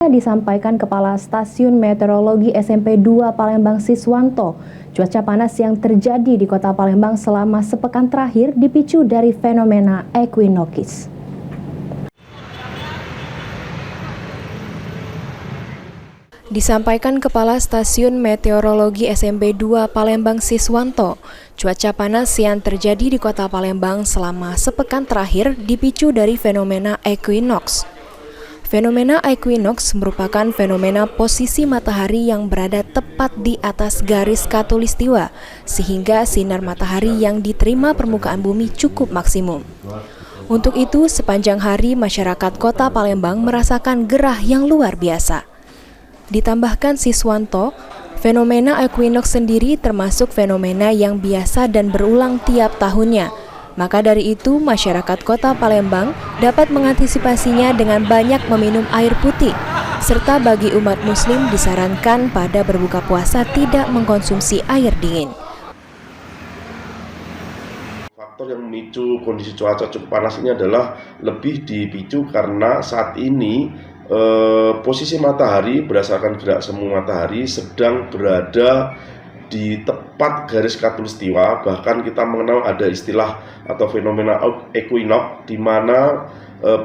Disampaikan Kepala Stasiun Meteorologi SMP 2 Palembang Siswanto, cuaca panas yang terjadi di Kota Palembang selama sepekan terakhir dipicu dari fenomena equinox. Disampaikan Kepala Stasiun Meteorologi SMP 2 Palembang Siswanto, cuaca panas yang terjadi di Kota Palembang selama sepekan terakhir dipicu dari fenomena equinox. Fenomena equinox merupakan fenomena posisi matahari yang berada tepat di atas garis khatulistiwa, sehingga sinar matahari yang diterima permukaan bumi cukup maksimum. Untuk itu, sepanjang hari masyarakat Kota Palembang merasakan gerah yang luar biasa. Ditambahkan Siswanto, fenomena equinox sendiri termasuk fenomena yang biasa dan berulang tiap tahunnya. Maka dari itu, masyarakat Kota Palembang dapat mengantisipasinya dengan banyak meminum air putih, serta bagi umat muslim disarankan pada berbuka puasa tidak mengkonsumsi air dingin. Faktor yang memicu kondisi cuaca cukup panas ini adalah lebih dipicu karena saat ini posisi matahari berdasarkan gerak semu matahari sedang berada di tepat garis khatulistiwa. Bahkan kita mengenal ada istilah atau fenomena equinox, di mana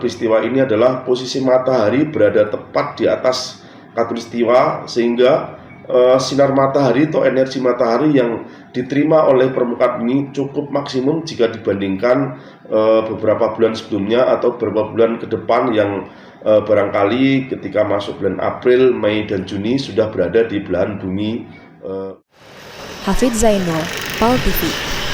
peristiwa ini adalah posisi matahari berada tepat di atas khatulistiwa, sehingga sinar matahari atau energi matahari yang diterima oleh permukaan bumi cukup maksimum jika dibandingkan beberapa bulan sebelumnya atau beberapa bulan ke depan yang barangkali ketika masuk bulan April, Mei, dan Juni sudah berada di belahan bumi. Hafidz Zainul, PAL TV.